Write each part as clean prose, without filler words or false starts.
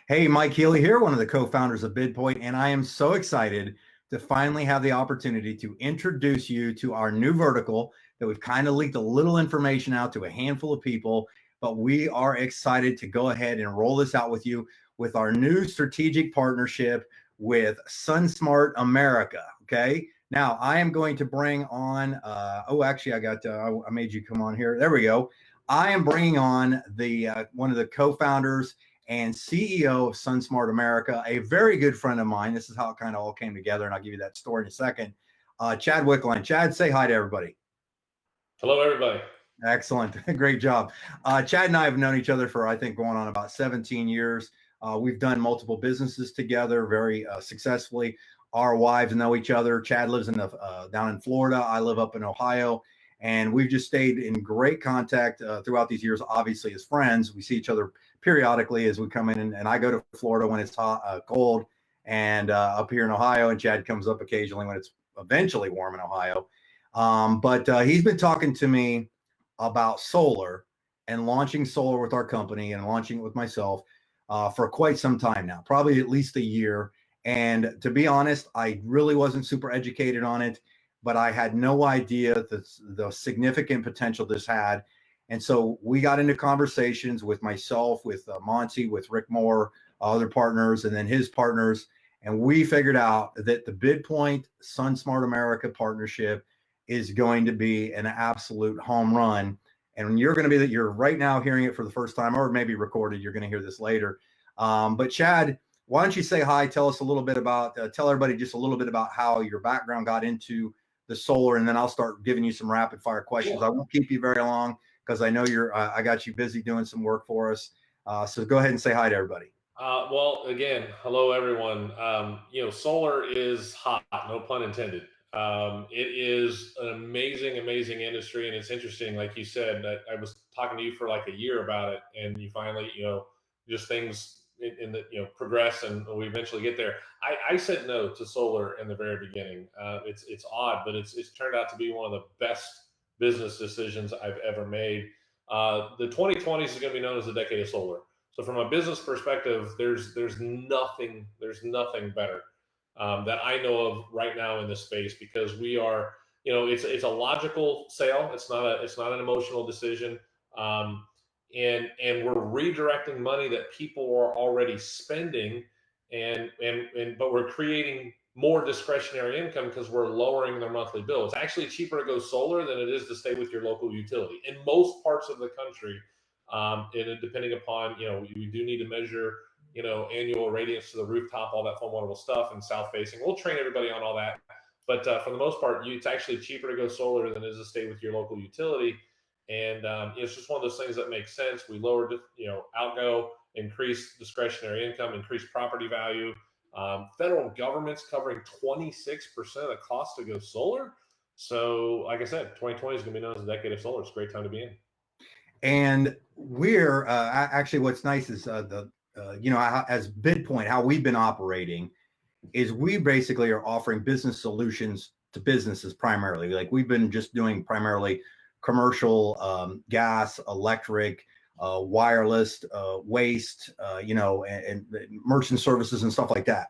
Hey, Mike Healy here, one of the co-founders of Bidpoint, and I am so excited to finally have the opportunity to introduce you to our new vertical that we've kind of leaked a little information out to a handful of people, but we are excited to go ahead and roll this out with you with our new strategic partnership with SunSmart America. Okay. Now I am going to bring on, I made you come on here. There we go. I am bringing on the one of the co-founders and CEO of SunSmart America, a very good friend of mine. This is how it kind of all came together, and I'll give you that story in a second. Chad Wickline. Chad, say hi to everybody. Hello, everybody. Excellent. Great job. Chad and I have known each other for, I think, going on about 17 years. We've done multiple businesses together very successfully. Our wives know each other. Chad lives down in Florida. I live up in Ohio. And we've just stayed in great contact throughout these years, obviously, as friends. We see each other periodically as we come in, and I go to Florida when it's hot, cold, and up here in Ohio, and Chad comes up occasionally when it's eventually warm in Ohio. But he's been talking to me about solar and launching solar with our company and launching it with myself for quite some time now, probably at least a year. And to be honest, I really wasn't super educated on it, but I had no idea the significant potential this had. And so we got into conversations with myself, with Monty, with Rick Moore, other partners, and then his partners. And we figured out that the Bidpoint SunSmart America partnership is going to be an absolute home run. And you're right now hearing it for the first time, or maybe recorded. You're going to hear this later. But Chad, why don't you say hi? Tell us a little bit about, tell everybody just a little bit about how your background got into the solar, and then I'll start giving you some rapid fire questions. Cool. I won't keep you very long because I know I got you busy doing some work for us. So go ahead and say hi to everybody. Well, again, hello, everyone. Solar is hot, no pun intended. It is an amazing, amazing industry. And it's interesting, like you said, that I was talking to you for like a year about it, and you finally, just things progress, and we eventually get there. I said no to solar in the very beginning. It's odd, but it's turned out to be one of the best business decisions I've ever made. The 2020s is going to be known as the decade of solar. So from a business perspective, there's nothing better that I know of right now in this space, because we are, it's a logical sale. It's not an emotional decision. And we're redirecting money that people are already spending, but we're creating more discretionary income because we're lowering their monthly bill. It's actually cheaper to go solar than it is to stay with your local utility in most parts of the country. And depending upon, we do need to measure, annual radiance to the rooftop, all that fun, wonderful stuff, and south facing. We'll train everybody on all that. But for the most part, it's actually cheaper to go solar than it is to stay with your local utility. And it's just one of those things that makes sense. We lowered, outgo, increase discretionary income, increase property value. Federal government's covering 26% of the cost to go solar. So, like I said, 2020 is going to be known as the decade of solar. It's a great time to be in. And we're actually, what's nice is as Bidpoint, how we've been operating is we basically are offering business solutions to businesses primarily. Like we've been just doing primarily commercial, gas, electric, wireless, waste, and merchant services and stuff like that.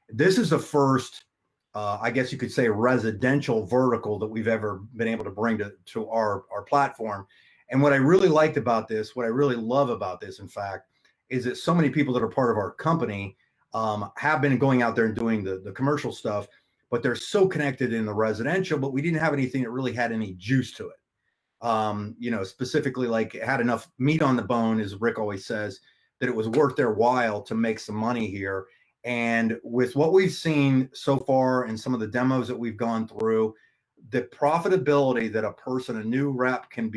This is the first, I guess you could say, residential vertical that we've ever been able to bring to our platform. And what I really liked about this, what I really love about this, in fact, is that so many people that are part of our company have been going out there and doing the commercial stuff, but they're so connected in the residential, but we didn't have anything that really had any juice to it. Specifically, like it had enough meat on the bone, as Rick always says, that it was worth their while to make some money here. And with what we've seen so far and some of the demos that we've gone through, the profitability that a new rep can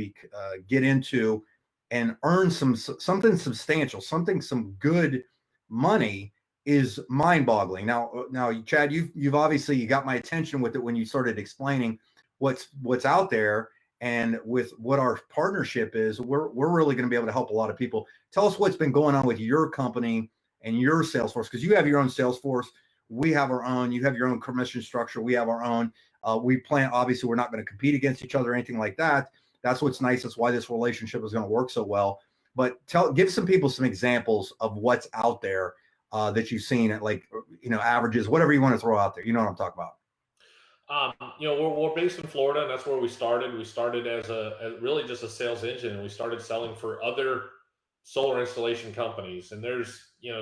get into and earn something substantial, some good money is mind-boggling. Now, Chad, you've obviously, you got my attention with it when you started explaining what's out there. And with what our partnership is, we're really going to be able to help a lot of people. Tell us what's been going on with your company and your sales force, because you have your own sales force. We have our own. You have your own commission structure. We have our own. We plan, obviously, we're not going to compete against each other or anything like that. That's what's nice. That's why this relationship is going to work so well. but give some people some examples of what's out there that you've seen at, like, averages, whatever you want to throw out there. You know what I'm talking about. We're based in Florida, and that's where we started. We started as really just a sales engine, and we started selling for other solar installation companies. And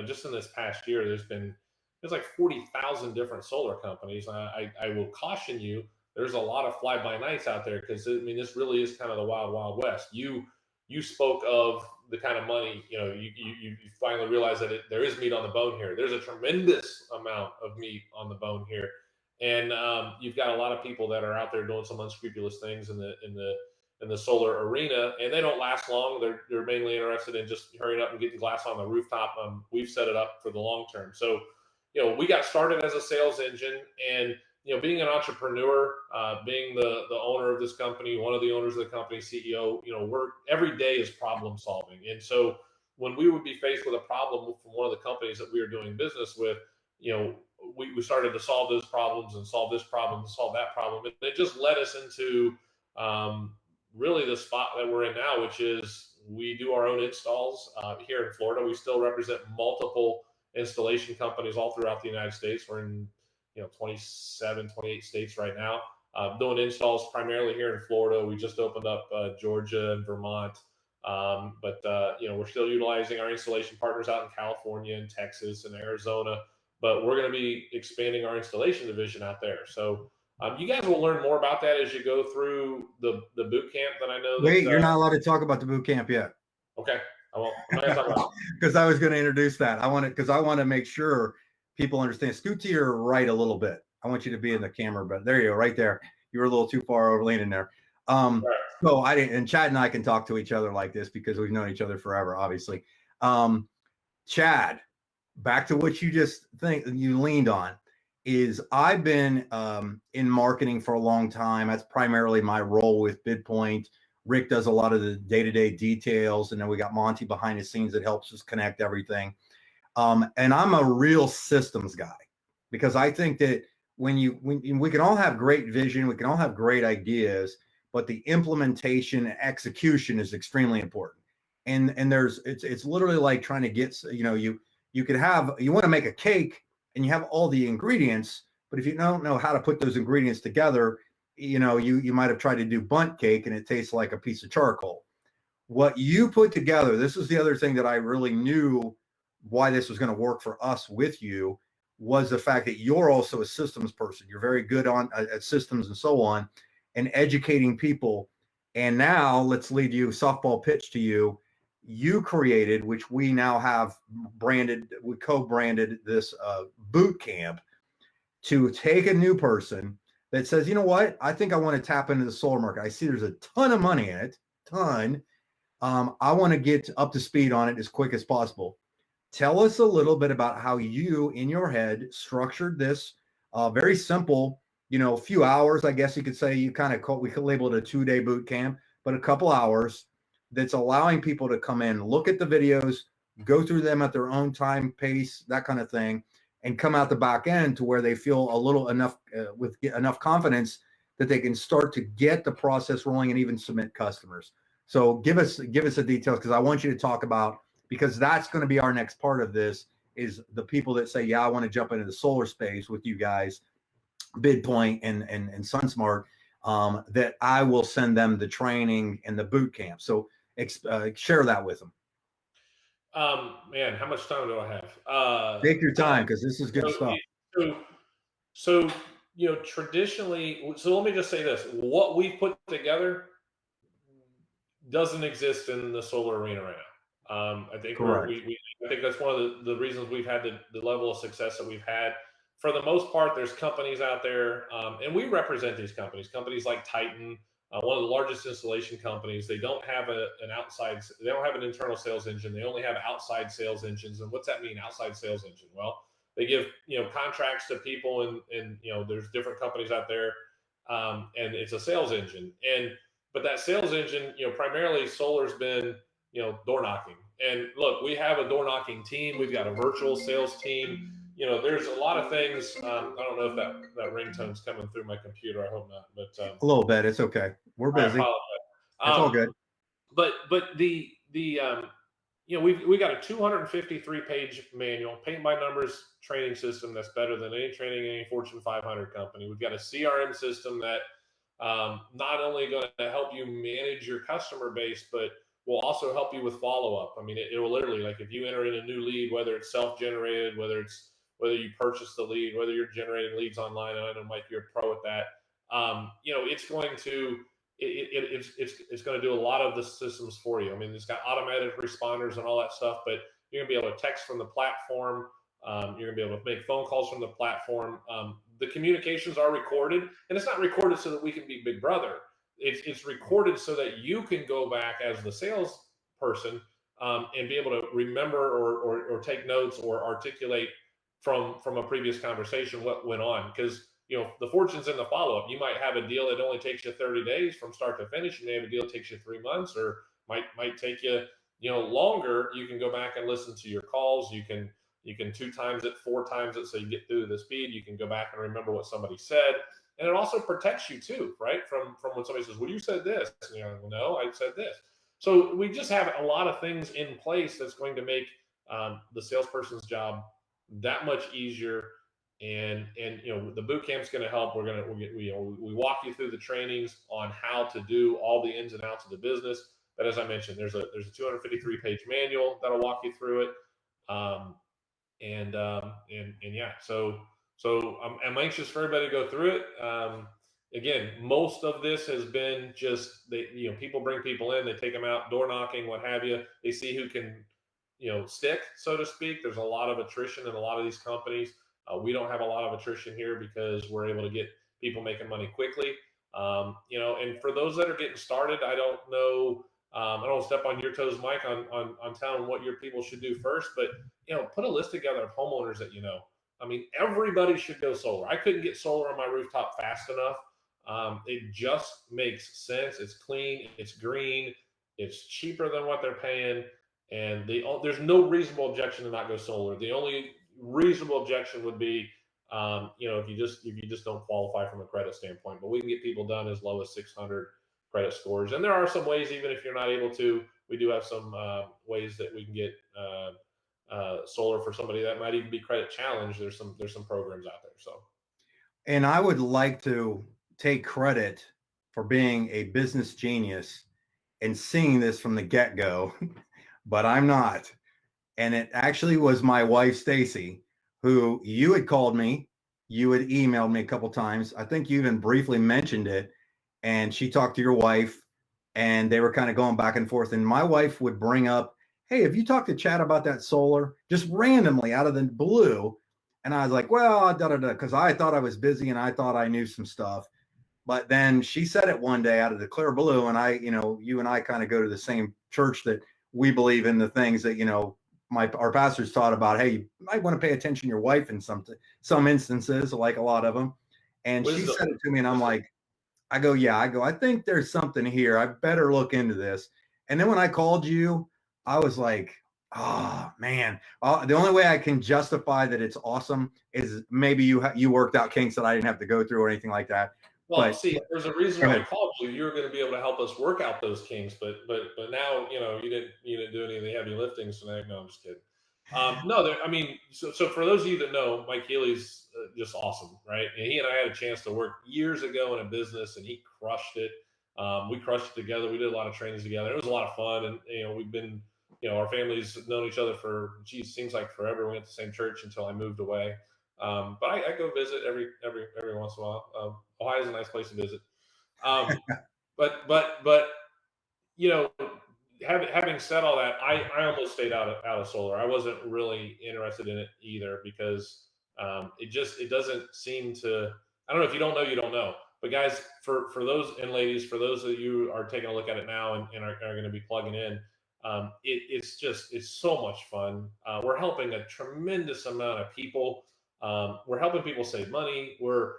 just in this past year, there's like 40,000 different solar companies. I will caution you, there's a lot of fly by nights out there, because I mean, this really is kind of the wild, wild west. You spoke of the kind of money, you finally realize that there is meat on the bone here. There's a tremendous amount of meat on the bone here. And you've got a lot of people that are out there doing some unscrupulous things in the solar arena, and they don't last long. They're mainly interested in just hurrying up and getting glass on the rooftop. We've set it up for the long term. So, we got started as a sales engine, and being an entrepreneur, being the owner of this company, one of the owners of the company, CEO, every day is problem solving. And so when we would be faced with a problem from one of the companies that we were doing business with, we started to solve those problems and solve this problem and solve that problem. And it just led us into really the spot that we're in now, which is we do our own installs here in Florida. We still represent multiple installation companies all throughout the United States. We're in 27, 28 states right now, doing installs primarily here in Florida. We just opened up Georgia and Vermont. But we're still utilizing our installation partners out in California and Texas and Arizona. But we're going to be expanding our installation division out there. So you guys will learn more about that as you go through the boot camp. That I know. Wait, you're not allowed to talk about the boot camp yet. Okay, I won't. I'm not going to talk about it. Because I was going to introduce that. I want to make sure people understand. Scoot to your right a little bit. I want you to be in the camera, but there you go, right there. You were a little too far over leaning there. Right. So I didn't, and Chad and I can talk to each other like this because we've known each other forever, obviously. Chad, back to what you just you leaned on, is I've been in marketing for a long time. That's primarily my role with Bidpoint. Rick does a lot of the day-to-day details, and then we got Monty behind the scenes that helps us connect everything. And I'm a real systems guy, because I think that when we can all have great vision, we can all have great ideas, but the implementation and execution is extremely important. And it's literally like trying to get, you want to make a cake and you have all the ingredients, but if you don't know how to put those ingredients together, you might have tried to do bundt cake and it tastes like a piece of charcoal. What you put together, this is the other thing that I really knew why this was going to work for us with you, was the fact that you're also a systems person. You're very good at systems and so on, and educating people. And now let's lead you, softball pitch to you. You created, which we now have branded, we co-branded this boot camp, to take a new person that says, you know what, I think I want to tap into the solar market. I see there's a ton of money in it, ton. I want to get up to speed on it as quick as possible. Tell us a little bit about how you, in your head, structured this very simple, few hours, I guess you could say. We could label it a 2-day boot camp, but a couple hours that's allowing people to come in, look at the videos, go through them at their own time, pace, that kind of thing, and come out the back end to where they feel with enough confidence that they can start to get the process rolling and even submit customers. So give us the details, because I want you to talk about, because that's going to be our next part of this, is the people that say, yeah, I want to jump into the solar space with you guys, Bidpoint and SunSmart, that I will send them the training and the boot camp. So share that with them. Man, how much time do I have? Take your time, because this is good stuff. So traditionally, so let me just say this: what we've put together doesn't exist in the solar arena right now. I think I think that's one of the reasons we've had the level of success that we've had. For the most part, there's companies out there, and we represent these companies like Titan, one of the largest installation companies. They don't have they don't have an internal sales engine. They only have outside sales engines. And what's that mean, outside sales engine? Well, they give contracts to people, and there's different companies out there, and it's a sales engine. But that sales engine, primarily solar's been door knocking. And look, we have a door knocking team. We've got a virtual sales team. There's a lot of things. I don't know if that ringtone's coming through my computer. I hope not. But a little bit. It's okay. We're busy. I apologize. It's all good. But the we got a 253 page manual, paint by numbers training system that's better than any training in any Fortune 500 company. We've got a CRM system that not only going to help you manage your customer base, but will also help you with follow up. I mean, it will literally, like, if you enter in a new lead, whether it's self generated, whether you purchase the lead, whether you're generating leads online. And I know, Mike, you're a pro at that. It's going to it's going to do a lot of the systems for you. I mean, it's got automatic responders and all that stuff, but you're going to be able to text from the platform. You're going to be able to make phone calls from the platform. The communications are recorded, and it's not recorded so that we can be Big Brother. It's recorded so that you can go back as the salesperson and be able to remember or take notes or articulate from a previous conversation what went on. Because the fortune's in the follow-up. You might have a deal that only takes you 30 days from start to finish. You may have a deal that takes you 3 months, or might take you longer. You can go back and listen to your calls. You can 2 times it, 4 times it, so you get through the speed. You can go back and remember what somebody said, and it also protects you too, right? From when somebody says, "Well, you said this," no, I said this. So we just have a lot of things in place that's going to make the salesperson's job that much easier. And the boot camp's going to help. We walk you through the trainings on how to do all the ins and outs of the business. But as I mentioned, there's a 253 page manual that'll walk you through it. Yeah, so I'm anxious for everybody to go through it. Again, most of this has been just people bring people in, they take them out, door knocking, what have you. They see who can stick, so to speak. There's a lot of attrition in a lot of these companies. We don't have a lot of attrition here because we're able to get people making money quickly. And for those that are getting started, I don't know. I don't want to step on your toes, Mike, on telling what your people should do first, but put a list together of homeowners that I mean, everybody should go solar. I couldn't get solar on my rooftop fast enough. It just makes sense. It's clean, it's green, it's cheaper than what they're paying, and there's no reasonable objection to not go solar. The only reasonable objection would be, if you just don't qualify from a credit standpoint. But we can get people done as low as 600 credit scores, and there are some ways, even if you're not able to. We do have some ways that we can get solar for somebody that might even be credit challenged. There's some programs out there. So, and I would like to take credit for being a business genius and seeing this from the get-go, but I'm not. And it actually was my wife, Stacy, who you had called me. You had emailed me a couple times. I think you even briefly mentioned it. And she talked to your wife, and they were kind of going back and forth. And my wife would bring up, "Hey, have you talked to Chad about that solar?" Just randomly out of the blue. And I was like, "Well, because I thought I was busy and I thought I knew some stuff." But then she said it one day out of the clear blue. And you and I kind of go to the same church, that we believe in the things that, our pastors taught about. Hey, you might want to pay attention to your wife in some instances, like a lot of them. And she said it to me, and I'm like, I think there's something here. I better look into this. And then when I called you, I was like, oh man, the only way I can justify that it's awesome is maybe you worked out kinks that I didn't have to go through or anything like that. Well, see, there's a reason why I called you. You were going to be able to help us work out those kinks, but now you didn't do any of the heavy lifting. So now, no, I'm just kidding. No, I mean, so for those of you that know, Mike Healy's just awesome, right? And he and I had a chance to work years ago in a business, and he crushed it. We crushed it together. We did a lot of trainings together. It was a lot of fun, and we've been, our families have known each other for, seems like forever. We went to the same church until I moved away. But I go visit every once in a while. Ohio's a nice place to visit. But having said all that, I almost stayed out of solar. I wasn't really interested in it either, because it doesn't seem to. I don't know. If you don't know, you don't know. But guys, for those, and ladies, for those of you are taking a look at it now and are going to be plugging in, it's so much fun. We're helping a tremendous amount of people. We're helping people save money. We're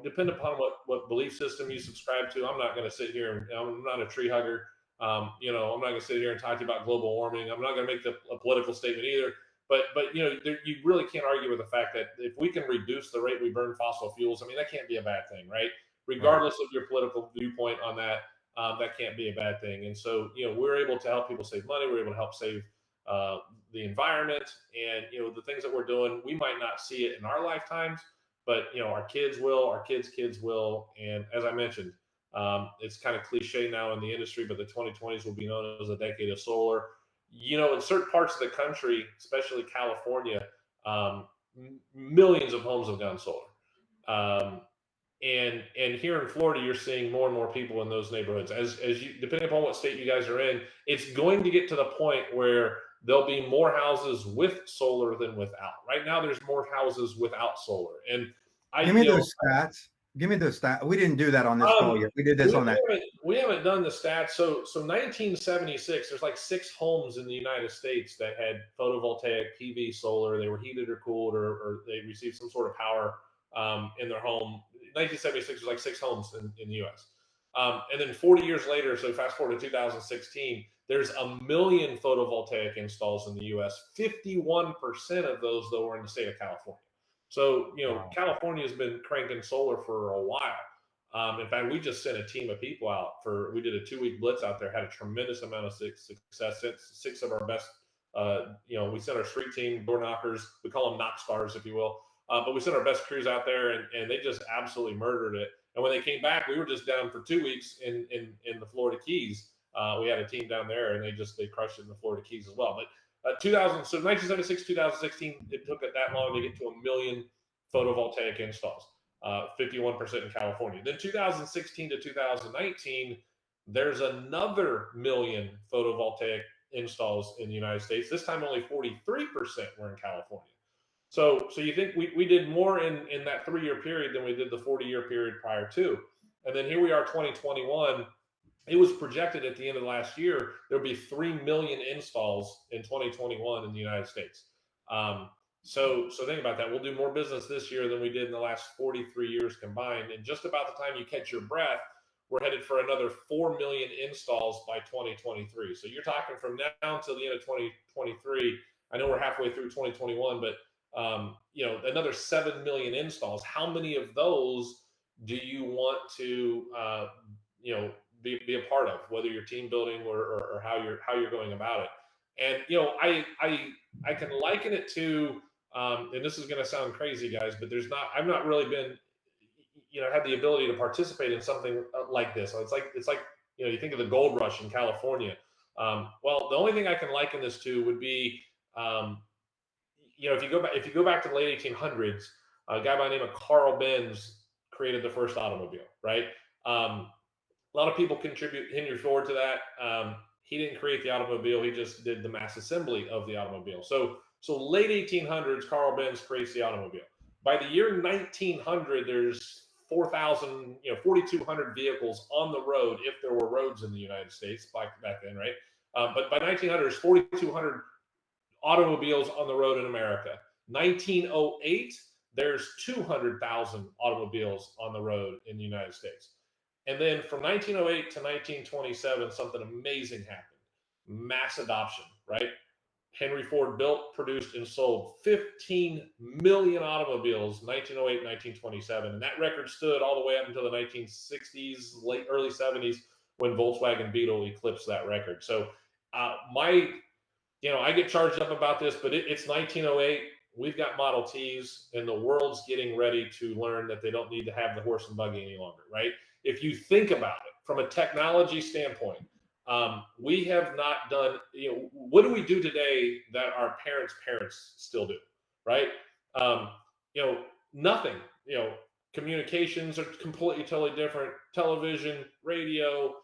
depending upon what belief system you subscribe to. I'm not going to sit here and I'm not a tree hugger. I'm not going to sit here and talk to you about global warming. I'm not going to make a political statement either. But you really can't argue with the fact that if we can reduce the rate we burn fossil fuels, I mean, that can't be a bad thing, right? Regardless of your political viewpoint on that, that can't be a bad thing. And so we're able to help people save money. We're able to help save the environment, and the things that we're doing. We might not see it in our lifetimes, but our kids will, our kids' kids will. And as I mentioned, it's kind of cliche now in the industry, but the 2020s will be known as a decade of solar. In certain parts of the country, especially California, millions of homes have gone solar. And here in Florida, you're seeing more and more people in those neighborhoods. As you, depending upon what state you guys are in, it's going to get to the point where there'll be more houses with solar than without. Right now, there's more houses without solar. And give me those stats. Give me those stats. We didn't do that on this call yet. We did this on that. We haven't done the stats. So 1976, there's like 6 homes in the United States that had photovoltaic PV solar. They were heated or cooled, or they received some sort of power in their home. 1976 was like 6 homes in the U.S. And then 40 years later, so fast forward to 2016, there's 1 million photovoltaic installs in the U.S. 51% of those, though, were in the state of California. So, Wow. California has been cranking solar for a while. In fact, we just sent a team of people out we did a 2-week blitz out there, had a tremendous amount of success. 6 of our best, we sent our street team, door knockers, we call them knock stars, if you will. But we sent our best crews out there, and they just absolutely murdered it. And when they came back, we were just down for 2 weeks in the Florida Keys. We had a team down there, and they crushed it in the Florida Keys as well. But 1976, 2016, it took it that long to get to 1 million photovoltaic installs, 51% in California. Then 2016 to 2019, there's another 1 million photovoltaic installs in the United States. This time, only 43% were in California. So you think we did more in that 3-year period than we did the 40-year period prior to. And then here we are, 2021. It was projected at the end of last year, there'll be 3 million installs in 2021 in the United States. So think about that. We'll do more business this year than we did in the last 43 years combined. And just about the time you catch your breath, we're headed for another 4 million installs by 2023. So you're talking from now until the end of 2023. I know we're halfway through 2021, but another 7 million installs. How many of those do you want to, be a part of, whether you're team building or how you're going about it? And I can liken it to, and this is going to sound crazy, guys, but I've not really been, had the ability to participate in something like this. So it's like you think of the gold rush in California. Well, the only thing I can liken this to would be, if you go back to the late 1800s, a guy by the name of Carl Benz created the first automobile, right? A lot of people contribute Henry Ford to that. He didn't create the automobile; he just did the mass assembly of the automobile. So late 1800s, Carl Benz creates the automobile. By the year 1900, there's 4,200 vehicles on the road, if there were roads in the United States back then, right? But by 1900, there's 4,200 automobiles on the road in America. 1908, there's 200,000 automobiles on the road in the United States. And then from 1908 to 1927, something amazing happened. Mass adoption, right? Henry Ford built, produced, and sold 15 million automobiles 1908, 1927. And that record stood all the way up until the 1960s, early 70s, when Volkswagen Beetle eclipsed that record. So I get charged up about this, but it's 1908. We've got Model Ts, and the world's getting ready to learn that they don't need to have the horse and buggy any longer, right? If you think about it from a technology standpoint, we have not done, what do we do today that our parents still do, right? Nothing. Communications are completely, totally different. Television, radio,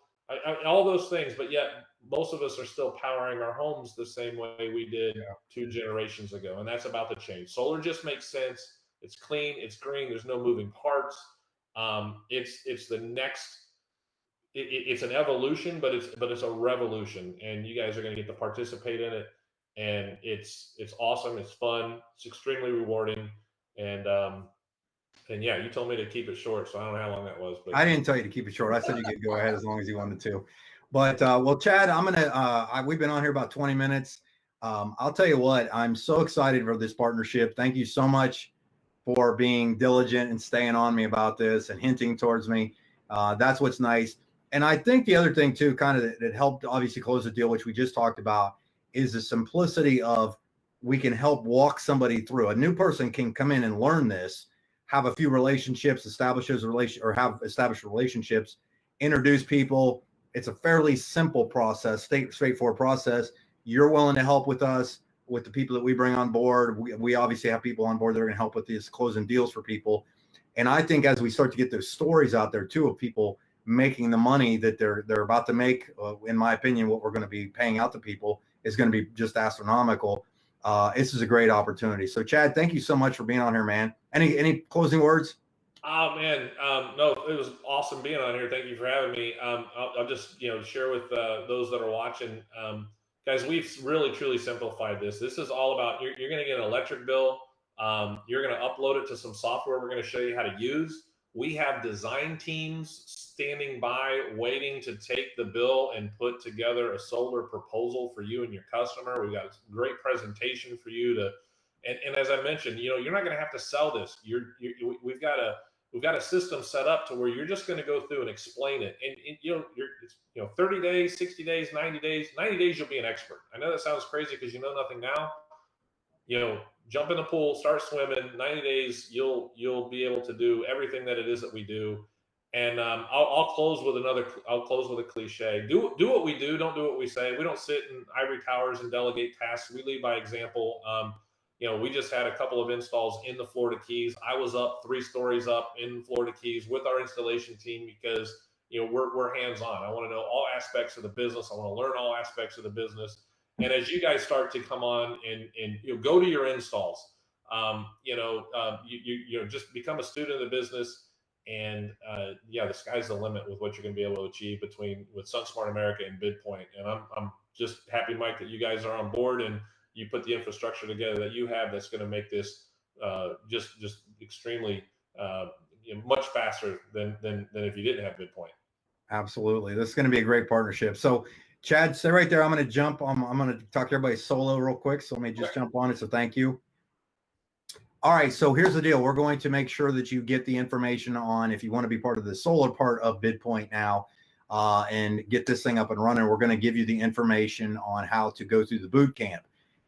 all those things, but yet most of us are still powering our homes the same way we did 2 generations ago, and that's about to change. Solar just makes sense. It's clean, it's green, there's no moving parts. It's the next. It's an evolution, but it's a revolution, and you guys are going to get to participate in it. And it's awesome. It's fun. It's extremely rewarding. And yeah, you told me to keep it short, so I don't know how long that was. But I didn't tell you to keep it short. I said you could go ahead as long as you wanted to. But well, Chad, I'm gonna. We've been on here about 20 minutes. I'll tell you what. I'm so excited for this partnership. Thank you so much for being diligent and staying on me about this and hinting towards me. That's what's nice. And I think the other thing too, kind of that helped obviously close the deal, which we just talked about, is the simplicity of we can help walk somebody through. A new person can come in and learn this, have a few relationships, establish relationships, introduce people. It's a fairly simple process, straightforward process. You're willing to help with us, with the people that we bring on board. We obviously have people on board that are going to help with these closing deals for people. And I think as we start to get those stories out there too of people making the money that they're about to make, in my opinion, what we're going to be paying out to people is going to be just astronomical. This is a great opportunity. So Chad, thank you so much for being on here, man. Any closing words? Oh man, no, it was awesome being on here. Thank you for having me. I'll just share with those that are watching, guys. We've really truly simplified this. This is all about you're going to get an electric bill. You're going to upload it to some software we're going to show you how to use. We have design teams standing by waiting to take the bill and put together a solar proposal for you and your customer. We've got a great presentation for you to, and as I mentioned, you're not going to have to sell this. We've got a system set up to where you're just going to go through and explain it. And you're 30 days, 60 days, 90 days, 90 days, you'll be an expert. I know that sounds crazy because you know nothing now. Jump in the pool, start swimming. 90 days, you'll be able to do everything that it is that we do. And I'll close with a cliche. Do what we do. Don't do what we say. We don't sit in ivory towers and delegate tasks. We lead by example. We just had a couple of installs in the Florida Keys. I was up 3 stories up in Florida Keys with our installation team because we're hands-on. I want to know all aspects of the business. I want to learn all aspects of the business. And as you guys start to come on and go to your installs, just become a student of the business. And the sky's the limit with what you're going to be able to achieve with SunSmart America and Bidpoint. And I'm just happy, Mike, that you guys are on board and you put the infrastructure together that you have that's going to make this just extremely much faster than if you didn't have Bidpoint. Absolutely. This is going to be a great partnership. So Chad, stay right there. I'm going to jump. I'm going to talk to everybody solo real quick. So let me just jump on it. So thank you. All right. So here's the deal. We're going to make sure that you get the information on if you want to be part of the solar part of Bidpoint now and get this thing up and running. We're going to give you the information on how to go through the boot camp.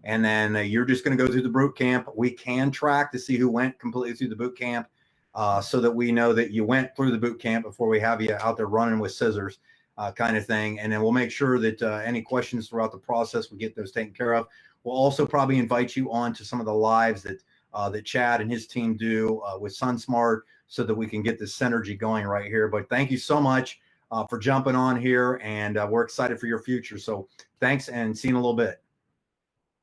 And then you're just going to go through the boot camp. We can track to see who went completely through the boot camp so that we know that you went through the boot camp before we have you out there running with scissors. Kind of thing. And then we'll make sure that any questions throughout the process, we get those taken care of. We'll also probably invite you on to some of the lives that Chad and his team do with SunSmart so that we can get this synergy going right here. But thank you so much for jumping on here, and we're excited for your future. So thanks, and see you in a little bit.